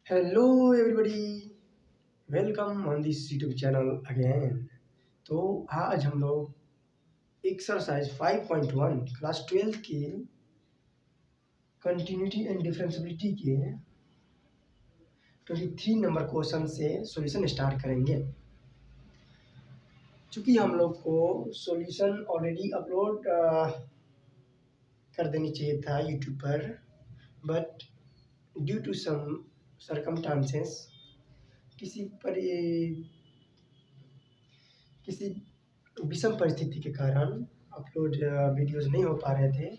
Hello everybody, welcome on this YouTube channel again. तो आज हम लोग एक्सरसाइज 5.1 क्लास 12 के कंटिन्यूटी एंड डिफरेंशियबिलिटी के 23 नंबर क्वेश्चन से सॉल्यूशन स्टार्ट करेंगे। चूँकि हम लोग को सॉल्यूशन ऑलरेडी अपलोड कर देनी चाहिए था यूट्यूब पर, but due to some circumstances किसी पर किसी विषम परिस्थिति के कारण अपलोड वीडियोज़ नहीं हो पा रहे थे।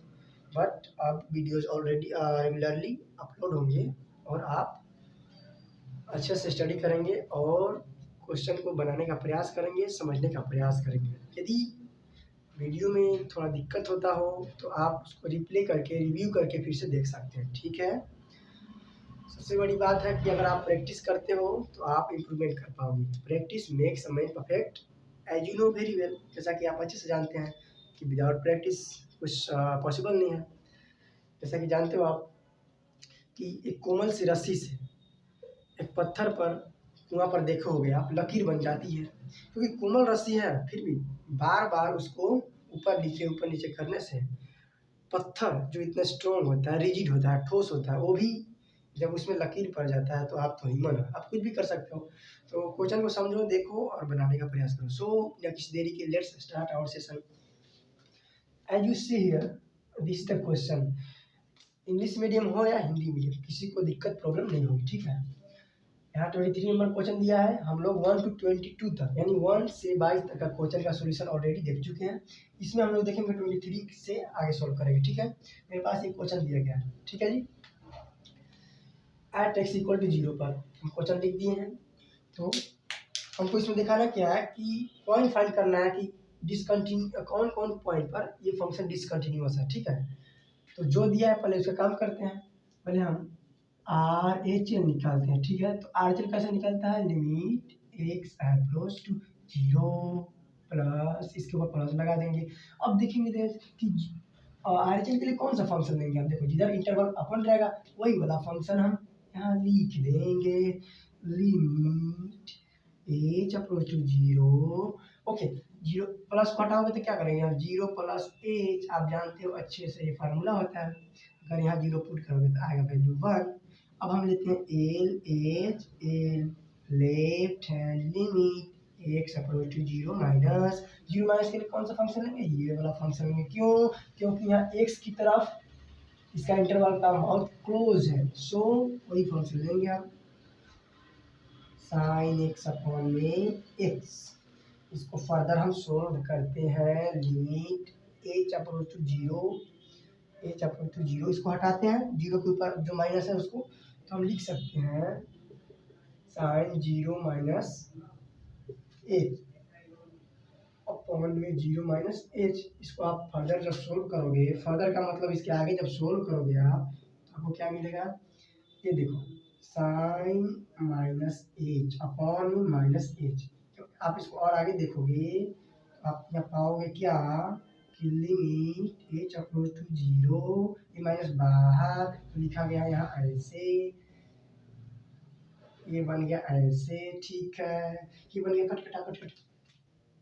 बट अब वीडियोज़ ऑलरेडी रेगुलरली अपलोड होंगे और आप अच्छे से स्टडी करेंगे और क्वेश्चन को बनाने का प्रयास करेंगे, समझने का प्रयास करेंगे। यदि वीडियो में थोड़ा दिक्कत होता हो तो आप उसको रिप्ले करके रिव्यू करके फिर से देख सकते हैं, ठीक है। सबसे बड़ी बात है कि अगर आप प्रैक्टिस करते हो तो आप इम्प्रूवमेंट कर पाओगे। Practice makes a man perfect, as you know very well. जैसा कि आप अच्छे से जानते हैं कि विदाउट प्रैक्टिस कुछ पॉसिबल नहीं है। जैसा कि जानते हो आप कि एक कोमल सी रस्सी से एक पत्थर पर कुआं पर देखो हो गया, लकीर बन जाती है क्योंकि कोमल रस्सी है। फिर भी बार बार उसको ऊपर नीचे करने से पत्थर जो इतना स्ट्रॉन्ग होता है, रिजिड होता है, ठोस होता है, वो भी जब उसमें लकीर पड़ जाता है तो आप तो ह्यूमन हो, आप कुछ भी कर सकते हो। तो क्वेश्चन को समझो, देखो और बनाने का प्रयास करो। सो या किसी देरी के let's start our session. As you see here, this the question. English medium हो या हिंदी मीडियम, किसी को दिक्कत प्रॉब्लम नहीं होगी, ठीक है। यहाँ 23 नंबर क्वेश्चन दिया है। हम लोग 1 to 22 तक यानी 1 से 22 तक का क्वेश्चन का सॉल्यूशन ऑलरेडी देख चुके हैं। इसमें हम लोग देखेंगे 23 से आगे सॉल्व करेंगे, ठीक है। मेरे पास एक क्वेश्चन दिया गया है, ठीक है जी। एट एक्स इक्वल टू 0 पर हम क्वेश्चन लिख दिए हैं। तो हमको इसमें दिखाना क्या है कि पॉइंट फाइंड करना है कि डिसकंटिन्यू कौन कौन पॉइंट पर ये फंक्शन डिसकंटिन्यूअस है, ठीक है। तो जो दिया है पहले उसका काम करते हैं। पहले हम आर एच एल निकालते हैं, ठीक है। तो आर एच एल कैसे निकलता है, limit x approach to 0 plus इसके ऊपर प्लस लगा देंगे। अब देखेंगे कि आर एच एल के लिए कौन सा फंक्शन देंगे। आप देखो जिधर इंटरवल अपन रहेगा वही वाला फंक्शन हम यहाँ लिख देंगे, limit H approach to 0। Okay, 0 plus को हटाओगे तो क्या करेंगे, यहाँ 0 प्लस एच आप जानते हो अच्छे से, ये फार्मूला होता है। अगर यहाँ 0 पुट करोगे तो आएगा वैल्यू 1। अब हम लेते हैं L H L, left hand limit x approach to 0 minus 0 minus के लिए कौन सा फंक्शन लेंगे, ये वाला फंक्शन लेंगे। क्यों, क्योंकि यहाँ एक्स की तरफ इसका इंटरवल का बहुत क्लोज है, सो वही फंक्शन लेंगे आप। साइन एक्स अपॉन में एक्स, इसको फर्दर हम सोल्व करते हैं। Limit H approach to 0, H approach to 0 इसको हटाते हैं, 0 के ऊपर जो माइनस है उसको, तो हम लिख सकते हैं साइन 0 माइनस एच अपॉन में 0 माइनस एच। इसको आप फर्दर जब सोल्व करोगे, फर्दर का मतलब इसके आगे जब सोल्व करोगे आप तो आपको क्या मिलेगा, ये देखो sine minus H upon minus H. तो आप इसको और आगे देखोगे तो आप यहाँ पाओगे क्या कि लिमिट एच अप्रोच टू 0, ये माइनस बाहर तो लिखा गया यहाँ ऐसे, ये बन गया ऐसे, ठीक है। ये बन गया कट कटा कट कट,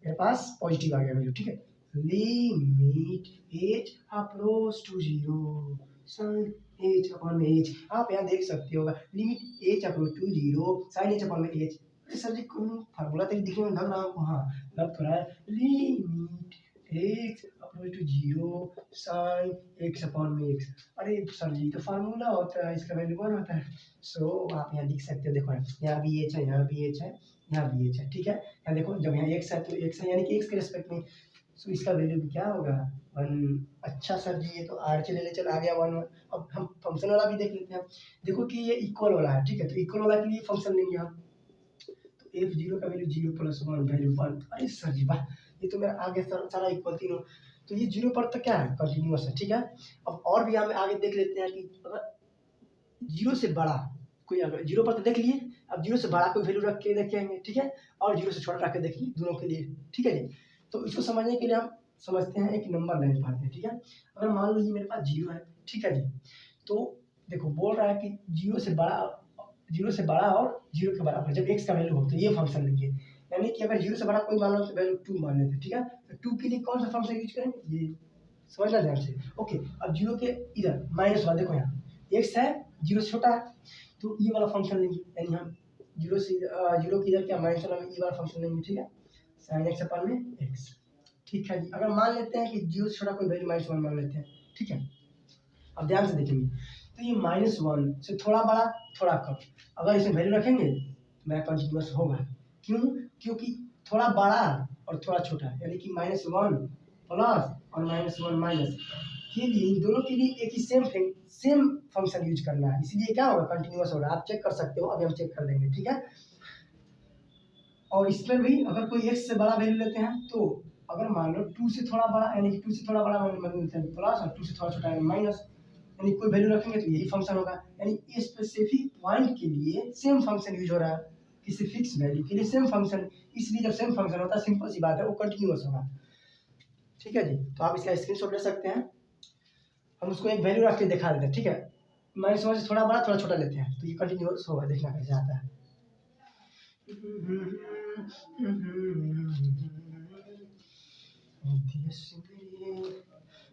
मेरे पास पॉजिटिव आ गया वैल्यू, ठीक है। Limit H approach to 0 sine H upon में एच, आप यहाँ देख सकते हो limit H approach to 0 sine H upon में एच। सर जी कौन फार्मूला तो दिखने में लग रहा है, हाँ लग तो रहा है। Limit x approach to 0 sine X upon में एक्स, अरे सर जी तो फार्मूला होता है, इसका वैल्यू 1 होता है। सो आप यहाँ लिख सकते हो, देखो यहाँ भी एच है, यहाँ भी एच है, यहाँ भी एच है, ठीक है। यहाँ देखो जब यहाँ एक्स है तो एक्स है यानी कि एक्स के रिस्पेक्ट में, सो इसका वैल्यू भी क्या होगा 1। अच्छा सर जी ये तो आर चले चल आ गया 1। अब हम फंक्शन वाला भी देख लेते हैं। देखो कि ये इक्वल वाला है, ठीक है। तो इक्वल वाला के लिए फंक्शन लेंगे हम, तो एफ 0 का वैल्यू 0 प्लस 1 वैल्यू 1। अरे सर जी वाह, ये तो मेरा आगे सारा इक्वल तीनों, तो ये 0 पर तो क्या है, कंटिन्यूअस है, ठीक है। अब और भी हम आगे देख लेते हैं कि अगर 0 से बड़ा कोई, अगर 0 पर तो देख लिए, अब 0 से बड़ा कोई वैल्यू रख के देखेंगे, ठीक है। और 0 से छोटा रख के देखिए दोनों के लिए, ठीक है जी। तो इसको समझने के लिए हम समझते हैं एक नंबर लाइन पाते हैं, ठीक है। अगर मान लो ये मेरे पास 0 है, ठीक है जी। तो देखो बोल रहा है कि 0 से बड़ा जीरो से बड़ा और जीरो के बराबर जब एक्स का वैल्यू हो तो ये फंक्शन लेंगे। यानी कि अगर जीरो से बड़ा कोई मान लो तो वैल्यू 2 मान लेते हैं, ठीक है। तो 2 के लिए कौन सा फंक्शन यूज करेंगे, ये समझना ध्यान से। ओके, अब जीरो के इधर माइनस वाला देखो यहाँ एक्स है, जीरो से छोटा है, तो ये वाला फंक्शन लेंगे। यानी हम जीरो से जीरो के इधर क्या माइनस वाला में ये वाला फंक्शन लेंगे, ठीक है। साइन एक्स अपन में एक्स, ठीक है जी। अगर मान लेते हैं कि जीरो से छोटा कोई वैल्यू -1 मान लेते हैं, ठीक है। अब ध्यान से देखेंगे तो ये -1 से थोड़ा बड़ा थोड़ा कम, अगर इसमें वैल्यू रखेंगे तो मेरा कंटिन्यूअस होगा। क्यों, क्योंकि थोड़ा बड़ा और थोड़ा छोटा, यानी कि -1 प्लस और -1 माइनस के लिए इन दोनों के लिए एक ही सेम फंक्शन यूज करना है, इसलिए क्या होगा कंटिन्यूअस होगा। आप चेक कर सकते हो, अभी हम चेक कर देंगे, ठीक है। और इसमें भी अगर कोई x से बड़ा वैल्यू लेते हैं तो अगर मान लो 2 से थोड़ा बड़ा, यानी कि 2 से थोड़ा बड़ा वैल्यू लेते हैं प्लस और 2 से थोड़ा छोटा यानी माइनस, यानी कोई वैल्यू रखेंगे तो यही फंक्शन होगा। यानी इस स्पेसिफिक पॉइंट के लिए सेम फंक्शन यूज हो रहा है, किसी फिक्स वैल्यू के लिए सेम फंक्शन, इसलिए जब सेम फंक्शन होता है सिंपल सी बात है वो कंटिन्यूअस होगा, ठीक है जी। तो आप इसका स्क्रीनशॉट ले सकते हैं। हम उसको एक वैल्यू रख के दिखा देते हैं, ठीक है। -1 से थोड़ा बड़ा थोड़ा छोटा लेते हैं तो ये कंटिन्यूअस होगा, देखना कैसे आता है।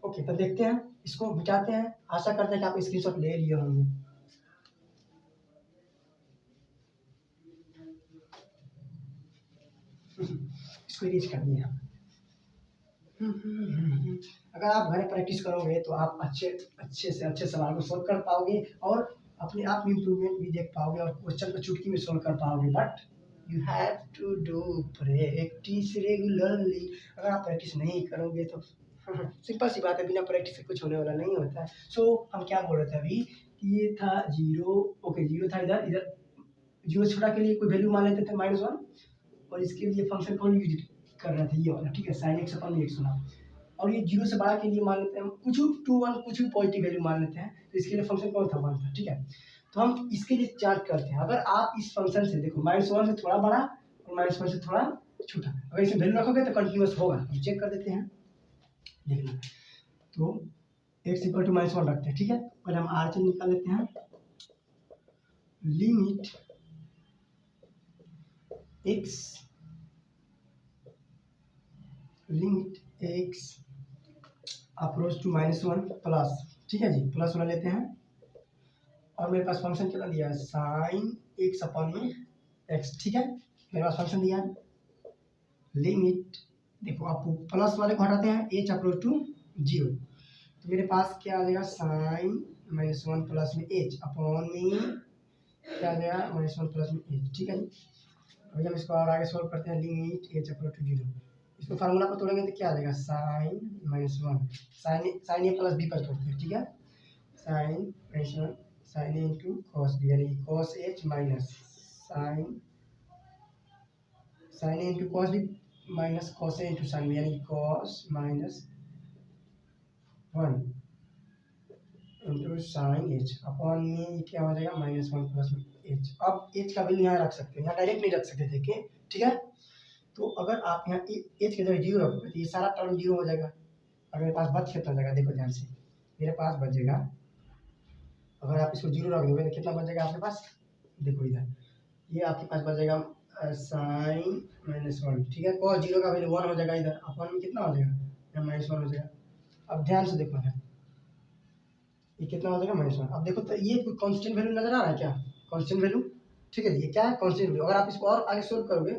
ओके, तो देखते हैं, इसको मिटाते हैं। आशा करते हैं कि आप स्क्रीनशॉट ले लिए होंगे। इसको इरेज कर दिया। अगर आप घर प्रैक्टिस करोगे तो आप अच्छे से अच्छे सवाल को सोल्व कर पाओगे और अपने आप में इम्प्रूवमेंट भी देख पाओगे और क्वेश्चन को चुटकी में सोल्व कर पाओगे। But you have to do practice regularly. अगर आप प्रैक्टिस नहीं करोगे तो सिंपल सी बात है, बिना प्रैक्टिस से कुछ होने वाला नहीं होता है। सो हम क्या बोल रहे थे अभी, ये था जीरो, ओके जीरो था इधर, इधर जीरो छोटा के लिए कोई वैल्यू मान लेते थे -1 और इसके लिए फंक्शन कौन यूज कर रहे थे, ये वाला, ठीक है। साइन एक्स अपन एक्स होना, और ये जीरो से बड़ा के लिए मान लेते हैं कुछ 2 1 कुछ भी पॉजिटिव वैल्यू मान लेते हैं, तो इसके लिए फंक्शन कौन था 1 था, ठीक है। तो हम इसके लिए चार्ट करते हैं। अगर आप इस फंक्शन से देखो -1 से थोड़ा बड़ा और -1 से थोड़ा छोटा, अगर इसमें वैल्यू रखोगे तो कंटिन्यूअस होगा। हम चेक कर देते हैं, देखना। तो x इक्वल टू -1 रखते हैं, ठीक है। पहले हम आर से निकाल लेते हैं। Limit x approach to -1 plus, ठीक है जी, प्लस वाला लेते हैं। और मेरे पास फंक्शन कितना दिया है, साइन एक्स अपन में एक्स, ठीक है। मेरे पास फंक्शन दिया है लिमिट, देखो आप प्लस वाले को हटाते हैं, h अप्रोच टू 0, तो मेरे पास क्या आ जाएगा, साइन -1 प्लस में h अपॉन में क्या आ जाएगा, -1 प्लस में h, ठीक है जी। अभी हम इसको और आगे सोल्व करते हैं। लिमिट h अप्रोच टू 0, इसको फार्मूला पर तोड़ेंगे तो क्या आ जाएगा, sine -1 sine a plus b पर तोड़ते हैं, ठीक है। Sine -1 sine a into cos b, यानी cos h minus sine a into cos b minus cos a into sine b, यानी cos -1 into sine H upon में क्या हो जाएगा, -1 प्लस एच। अब एच का वैल्यू यहाँ रख सकते हैं, यहाँ डायरेक्ट नहीं रख सकते थे, ठीक है। तो अगर आप यहाँ एच के जगह 0 रखोगे तो ये सारा टर्म 0 हो जाएगा। और मेरे पास बच कितना जाएगा, देखो ध्यान से, मेरे पास बचेगा, अगर आप इसको 0 रख दोगे तो कितना बच जाएगा आपके पास, देखो इधर, ये आपके पास बच जाएगा साइन -1, ठीक है। कॉस 0 का वैल्यू 1 हो जाएगा, इधर अपॉन में कितना हो जाएगा, यहाँ -1 हो जाएगा। अब ध्यान से देखो यहाँ, ये कितना हो जाएगा -1। अब देखो तो ये कोई कांस्टेंट वैल्यू नजर आ रहा है क्या, कांस्टेंट वैल्यू, ठीक है। ये क्या है, कांस्टेंट वैल्यू। अगर आप इसको और आगे सोल्व करोगे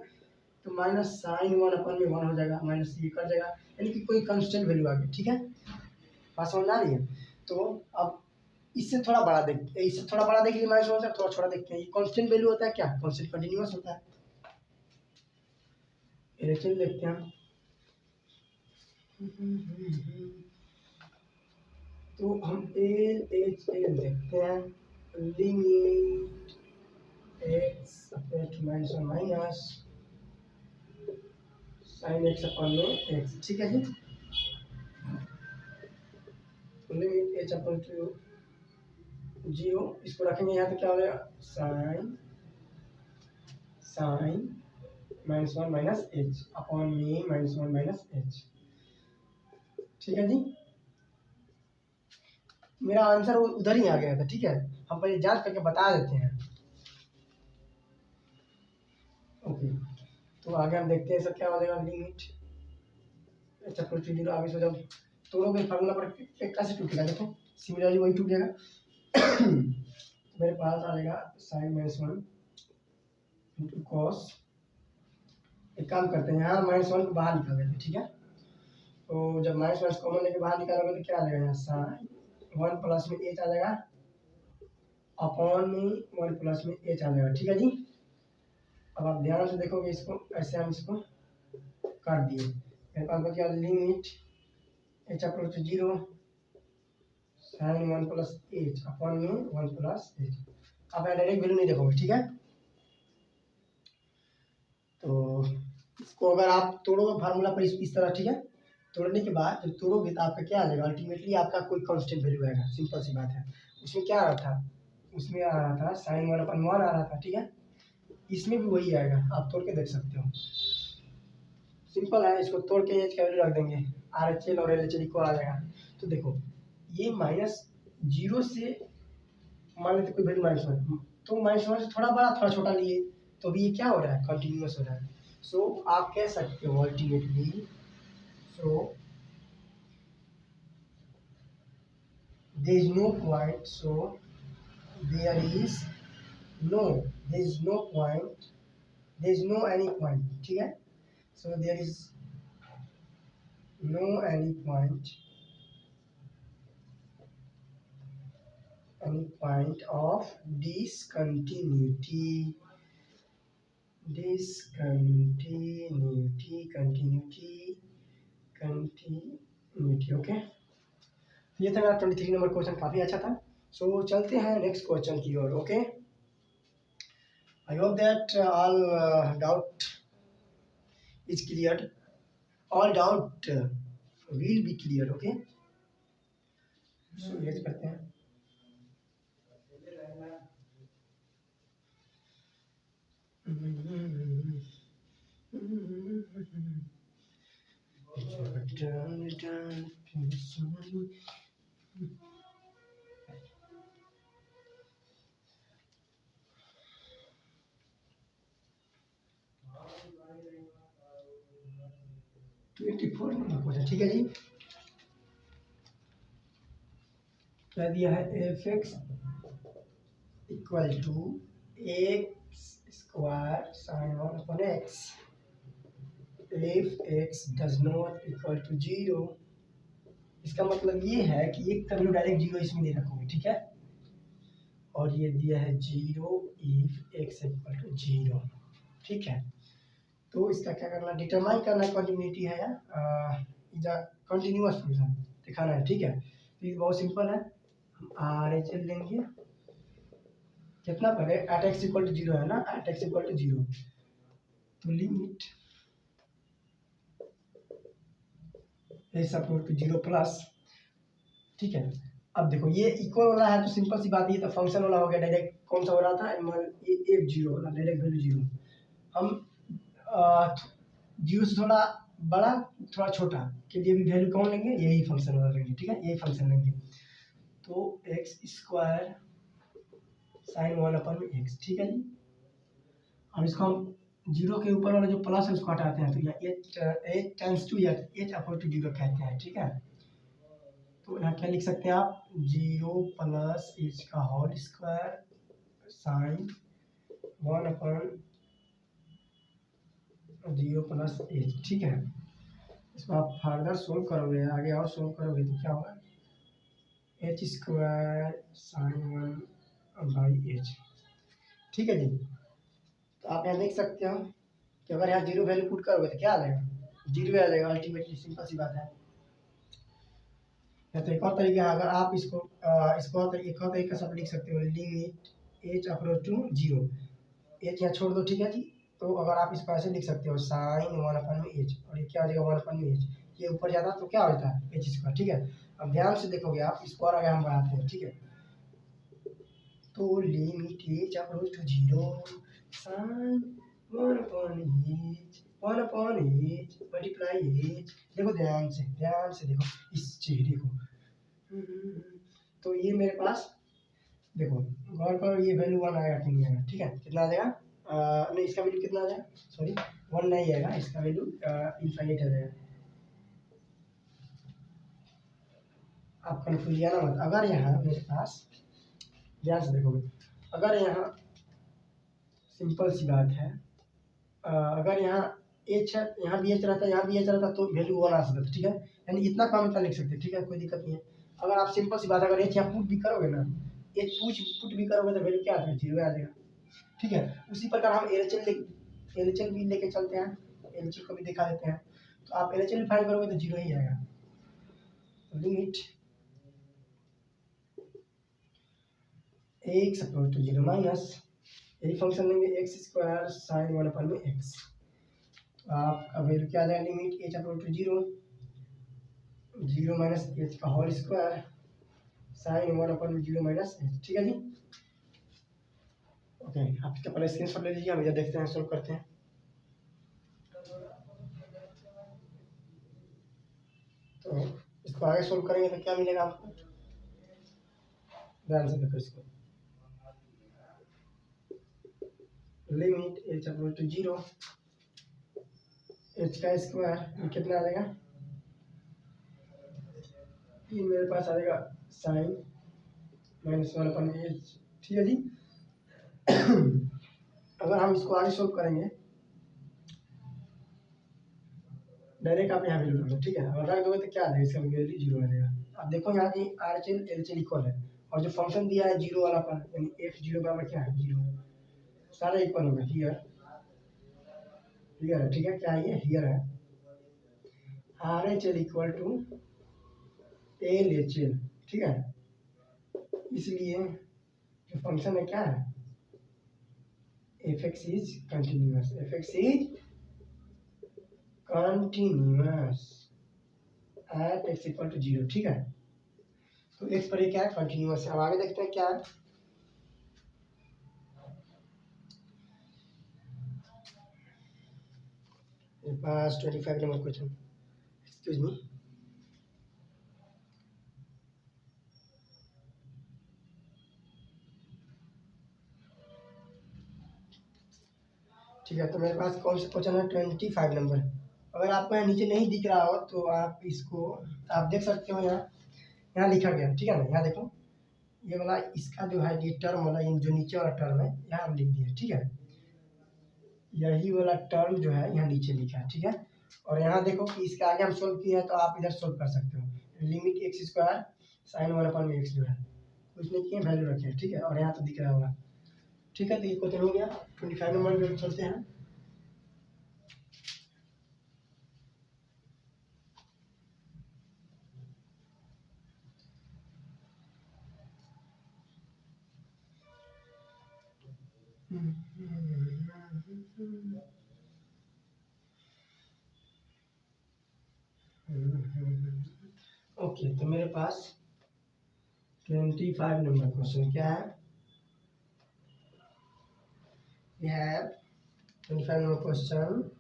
तो -sin1 अपन में 1 हो जाएगा, माइनस ये कट जाएगा, यानी कि कोई कांस्टेंट वैल्यू आ गई, ठीक है। बात समझ आ रही है। तो अब इससे थोड़ा बड़ा देखते हैं, इससे थोड़ा बड़ा देख लीजिए -1 से थोड़ा छोटा देखते हैं। ये कांस्टेंट वैल्यू होता है क्या, कांस्टेंट कंटीन्यूअस होता है। इलेक्शन देखते हैं हम, तो हम एच एल देखते हैं। Limit x -1 minus sine x upon में एक्स, ठीक है जी। लिमिट एच अपन टू 0, इसको रखेंगे यहाँ तो क्या हो जाएगा, साइन -1 माइनस एच अपॉन में -1 माइनस एच, ठीक है जी। मेरा आंसर उधर ही आ गया था, ठीक है। हम पहले जांच करके बता देते हैं। ओके, तो आगे हम देखते हैं सब क्या हो जाएगा। Limit H approach to zero, आगे से जब तोड़ोगे फार्मूला पर कैसे टूटेगा, देखो सिमिलरली वही टूटेगा। मेरे पास आ जाएगा साइन -1 इंटू कॉस। एक काम करते हैं, यहाँ -1 को बाहर निकाल देते हैं, ठीक है। तो जब -1 कॉमन लेके बाहर निकालोगे तो क्या आ जाएगा, यहाँ साइन 1 प्लस में एच आ जाएगा अपॉन में 1 प्लस में एच आ जाएगा, ठीक है जी। अब आप ध्यान से देखोगे इसको, ऐसे हम इसको काट दिए। मेरे पास बच गया limit H approach to zero sine 1 plus H upon में 1 प्लस एच। आप डायरेक्ट वैल्यू नहीं देखोगे, ठीक है। तो इसको अगर आप तोड़ोगे फार्मूला पर इस तरह, ठीक है। तोड़ने के बाद जब तोड़ोगे तो आपका क्या आ जाएगा, अल्टीमेटली आपका कोई कांस्टेंट वैल्यू आएगा, सिंपल सी बात है। उसमें क्या आ रहा था, उसमें आ रहा था साइन 1/1 आ रहा था, ठीक है। इसमें भी वही आएगा, आप तोड़ के देख सकते हो, सिंपल है। इसको तोड़ के एच का वैल्यू रख देंगे, आर एच एल और एल एच एल इक्वल आ जाएगा। तो देखो ये -0 से मान लेते कोई वैल्यू -1, तो -1 से थोड़ा बड़ा थोड़ा छोटा लिए, तो अभी ये क्या हो रहा है, कंटिन्यूअस हो रहा है। सो आप कह सकते हो ultimately, so there is no point, so there is no there is no point, there is no any point, ठीक है। so there is no any point of discontinuity continuity, okay. ये था मेरा 23 नंबर क्वेश्चन, काफ़ी अच्छा था। सो चलते हैं नेक्स्ट क्वेश्चन की ओर, okay. I hope that all doubt is clear, all doubt will be clear, okay. So ये करते हैं। ठीक है जी। क्या दिया है, F x equal to x square sine 1/x if x does not equal to zero. इसका मतलब ये है कि एक वैल्यू डायरेक्ट जीरो इसमें नहीं रखोगे, ठीक है। और ये दिया है zero if X equal to zero, ठीक है। तो इसका क्या करना, डिटरमाइन करना, कंटिन्यूटी है या कंटिन्यूअस फंक्शन दिखाना है, ठीक है। तो ये बहुत सिंपल है, हम आर एच एल लेंगे, कितना पहले at x equal to zero है ना, at x equal to zero, तो limit x approach to zero plus, ठीक है। अब देखो ये इक्वल वाला है तो सिंपल सी बात, ये तो फंक्शन वाला हो गया, डायरेक्ट कौन सा हो रहा था, एक जीरो वाला, डायरेक्ट वैल्यू जीरो। हम जीरो से थोड़ा बड़ा थोड़ा छोटा के लिए भी वैल्यू कौन लेंगे, यही फंक्शन वाला लेंगे, ठीक है, यही फंक्शन लेंगे। तो एक्स स्क्वायर साइन 1/x, ठीक है जी। अब इसको हम जीरो के ऊपर वाला जो प्लस है उसको हटाते हैं, तो यह H tends to H oppose to zero कहते हैं, ठीक है। तो यहाँ क्या लिख सकते हैं आप, जीरो प्लस एच का whole square sine 1/0 plus H, ठीक है। इसको आप फर्दर सोल्व करोगे, आगे और सोल्व करोगे तो क्या होगा, एच स्क्वायर साइन 1/h, ठीक है जी। तो आप यहाँ देख सकते हो कि अगर यहाँ जीरो वैल्यू पुट करोगे तो क्या आ जाएगा, जीरो आ जाएगा अल्टीमेटली, सिंपल सी बात है। या तो एक और तरीका है, अगर आप इसको एक और तरीका से आप लिख सकते हो, limit H approach to zero, H यहाँ छोड़ दो, ठीक है जी। तो अगर आप इसको ऐसे लिख सकते हो साइन 1/h, और ये क्या हो जाएगा 1/h, ये ऊपर जाता तो क्या हो जाता है एच स्क्वायर, ठीक है। अब ध्यान से देखोगे आप, इसको और आगे हम बढ़ाते हैं, ठीक है। तो limit H approach to zero sine 1/h multiply H, देखो ध्यान से देखो इस चेहरे को। तो ये मेरे पास देखो गौर करो, ये वैल्यू 1 आएगा कि नहीं आएगा, ठीक है। कितना आ जाएगा नहीं, इसका वैल्यू कितना आ जाएगा, सॉरी 1 नहीं आएगा, इसका वैल्यू इनफाइनाइट आ जाएगा। आप कन्फ्यूज ना मत। अगर यहाँ मेरे पास ध्यान से देखोगे, अगर यहाँ सिंपल सी बात है, अगर यहाँ एच है, यहाँ भी एच रहता, यहाँ भी एच रहता, तो वैल्यू 1 आ सकता था, ठीक है। यानी इतना कम इतना लिख सकते, ठीक है, कोई दिक्कत नहीं है। अगर आप सिंपल सी बात, अगर एच यहाँ पुट भी करोगे ना, एच पुट भी करोगे तो वैल्यू क्या आ जाएगा, 0 आ जाएगा, ठीक है। उसी प्रकार हम एलएचएल भी लेके चलते हैं, एलएचएल को भी दिखा देते हैं। तो आप एलएचएल फाइंड करोगे तो 0 ही आएगा। Limit x approach to 0 minus, यही फंक्शन लेंगे एक्स स्क्वायर साइन 1 अपन में एक्स, तो आपका वैल्यू क्या आ जाएगा, limit H approach to 0 0 minus H का होल स्क्वायर साइन 1 अपन में 0 माइनस एच, ठीक है जी। ओके, आप इसका पहले स्क्रीनशॉट ले लीजिए, हम इधर देखते हैं, सोल्व करते हैं। तो इसको आगे सोल्व करेंगे तो क्या मिलेगा आपको, ध्यान से देखो इसको। Limit H approach to 0 H का स्क्वायर कितना आ जाएगा, ये मेरे पास आ जाएगा साइन माइनस 1 अपन में एच, ठीक है जी। अगर हम इसको आगे सोल्व करेंगे, डायरेक्ट आप यहाँ वैल्यू रख लो, ठीक है। अगर रख दोगे तो क्या आ जाएगा, इसका वैल्यू 0 आ जाएगा। आप देखो यहाँ की आर एच एल इक्वल है, और जो फंक्शन दिया है 0 वाला पर, यानी एफ 0 बराबर क्या है, 0 है, सारा इक्वल होगा, हियर हियर है, ठीक है। क्या है ये, हियर है, R H L equal to L H L, ठीक है। इसलिए जो फंक्शन है क्या है, F x is continuous, F x is continuous at x equal to 0, ठीक है। तो एक्स पर ये क्या है, कंटिन्यूअस है। अब आगे देखते हैं क्या है। पास 25 नंबर क्वेश्चन, एक्सक्यूज मी, ठीक है। तो मेरे पास कौन सा क्वेश्चन है, 25 नंबर। अगर आपको यहाँ नीचे नहीं दिख रहा हो तो आप इसको, आप देख सकते हो, यहाँ लिखा गया, ठीक है ना। यहाँ देखो, ये वाला इसका जो है, ये टर्म वाला, ये जो नीचे वाला टर्म है यहाँ हम लिख दिए, ठीक है। यही वाला टर्म जो है यहाँ नीचे लिखा है, ठीक है। और यहाँ देखो कि इसके आगे हम सोल्व किए हैं, तो आप इधर सोल्व कर सकते हो। Limit x square sine 1 upon में एक्स जो है कुछ नहीं किए, वैल्यू रखे, ठीक है। और यहाँ तो दिख रहा होगा, ठीक है। तो ये क्वेश्चन हो गया। 25 नंबर पे चलते हैं। ओके, तो मेरे पास 25 नंबर क्वेश्चन क्या है, we have 25 number question.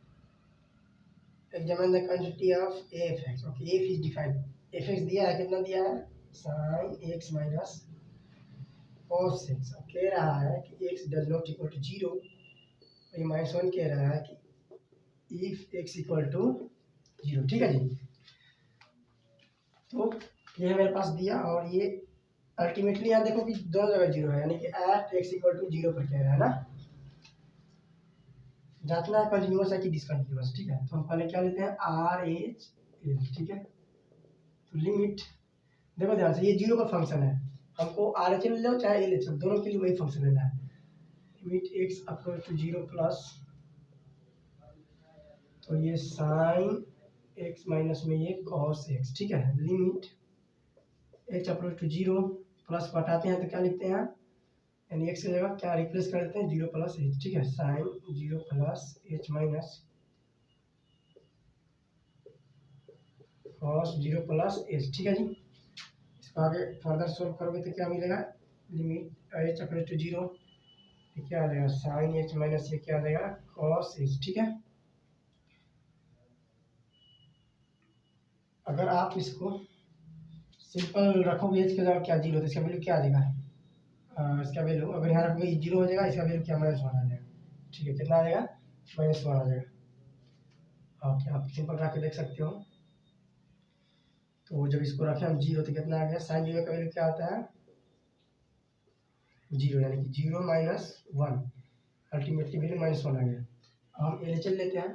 Examine the quantity of f(x). Okay, f is defined, f(x) दिया है, कितना दिया है, sin x minus cos x। अब कह रहा है कि x does not equal to 0, ये -1 कह रहा है कि if x equal to 0, ठीक है जी। तो ये मेरे पास दिया, और ये अल्टीमेटली यहाँ देखो कि दोनों जगह 0 है, यानी कि एट x equal to 0 पर कह रहा है ना, जांचना है कंटिन्यूअस है कि डिसकंटिन्यूअस, ठीक है। तो हम पहले क्या लेते हैं, आर एच एल, ठीक है। तो लिमिट देखो ध्यान से, ये 0 का फंक्शन है, हमको आर एच एल ले लो चाहे एल एच एल, दोनों के लिए वही फंक्शन लेना है। Limit x approach to 0 plus, तो ये साइन एक्स माइनस में ये कॉस एक्स, ठीक है। Limit x approach to 0 plus हटाते हैं तो क्या लिखते हैं, यानी एक्स की जगह क्या रिप्लेस कर देते हैं, 0 प्लस एच, ठीक है। Sine 0 plus h minus cos 0 plus H, ठीक है जी। इसको आगे फर्दर सोल्व करोगे तो क्या मिलेगा, लिमिट एच अप्रोच टू 0, क्या आ जाएगा, साइन एच माइनस ये क्या आ जाएगा, कॉस एच, ठीक है। अगर आप इसको सिंपल रखोगे, एच की जगह क्या 0, तो इसका वैल्यू क्या आ जाएगा, इसका वैल्यू अगर यहाँ रखोगे 0 हो जाएगा, इसका वैल्यू क्या -1 आ जाएगा, ठीक है, कितना आ जाएगा, -1 आ जाएगा। ओके, आप सिंपल रख के देख सकते हो। तो जब इसको रखें हम 0 तो कितना आ गया, साइन 0 का वैल्यू क्या आता है 0, यानी कि 0 - 1, अल्टीमेटली वैल्यू -1 आ गया। हम एल लेते हैं,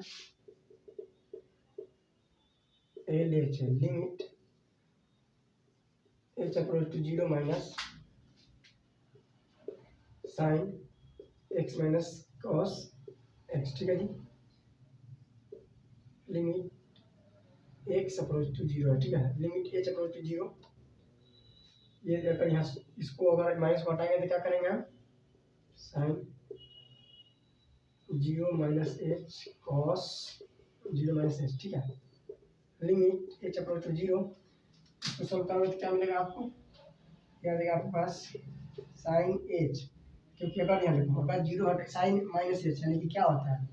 L limit h approach to 0 minus sine x minus cos x, ठीक है जी। लिमिट x अप्रोच टू 0 है, ठीक है। लिमिट h अप्रोच टू 0, ये अगर यहाँ इसको अगर माइनस को हटाएंगे तो क्या करेंगे हम, sine 0 minus h cos 0 minus h, ठीक है। लिमिट h अप्रोच टू 0, इसको सॉल्व करोगे तो क्या मिलेगा आपको, क्या देगा आपके पास, साइन एच, क्योंकि अगर यहाँ देखो अगर 0 हटे साइन माइनस एच, यानी कि क्या होता है,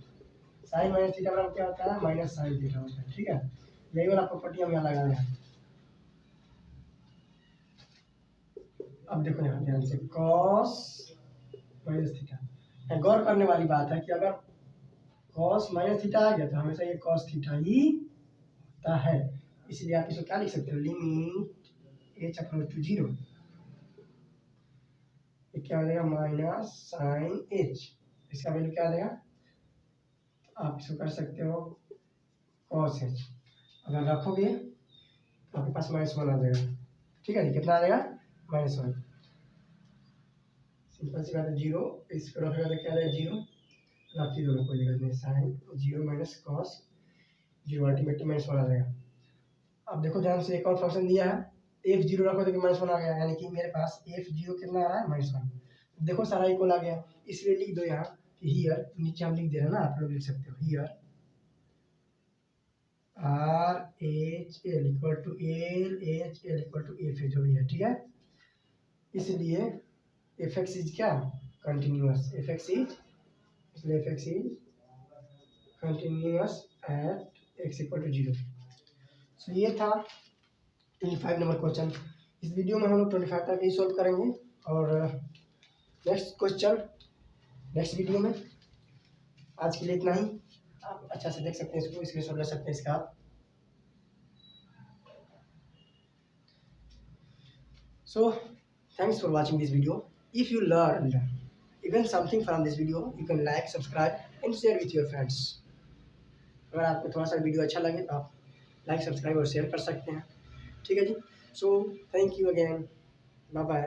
साइन माइनस थीटा बराबर क्या होता है, माइनस साइन थीटा होता है, ठीक है। यही वाला प्रॉपर्टी हम यहाँ लगा रहे हैं। अब देखो यहाँ ध्यान से, कॉस माइनस थीटा, गौर करने वाली बात है कि अगर कॉस माइनस थीटा आ गया तो हमेशा ये कॉस थीटा ही होता है, इसलिए आप इसको क्या लिख सकते हो, लिमिट एच अप्रोच टू 0, ये क्या हो जाएगा, माइनस साइन एच, इसका वैल्यू क्या आ जाएगा, आप इसको कर सकते हो कॉस एच, अगर रखोगे तो आपके पास -1 आ जाएगा, ठीक है। कितना आ जाएगा, -1, सिंपल सी बात है। 0 इसको रखेगा तो क्या आ जाएगा, 0 रख ही दो, कोई दिक्कत नहीं, साइन 0 माइनस कॉस 0 अल्टीमेटली -1 आ जाएगा। अब देखो ध्यान से, एक और फंक्शन दिया है, f0 रखो तो -1 आ गया, यानी कि मेरे पास f0 कितना आ रहा है, -1। देखो सारा इक्वल आ गया, इसलिए लिख दो यहाँ कि हियर, नीचे हम लिख दे रहे हैं ना, आप लोग लिख सकते हो here RHL equal to LHL equal to f जो भी है, ठीक है। इसलिए एफ एक्स इज क्या, कंटिन्यूअस, एफ एक्स इज, इसलिए f x is continuous at x equal to 0। So ये था 25 नंबर क्वेश्चन। इस वीडियो में हम लोग 25 तक ही सॉल्व करेंगे, और नेक्स्ट क्वेश्चन नेक्स्ट वीडियो में। आज के लिए इतना ही, आप अच्छा से देख सकते हैं इसको, स्क्रीनशॉट ले सकते हैं इसका आप। So thanks for watching this video. If you learned even something from this video, you can like, subscribe and share with your friends. अगर आपको थोड़ा सा वीडियो अच्छा लगे तो आप लाइक, सब्सक्राइब और शेयर कर सकते हैं, ठीक है जी। So thank you again, bye bye.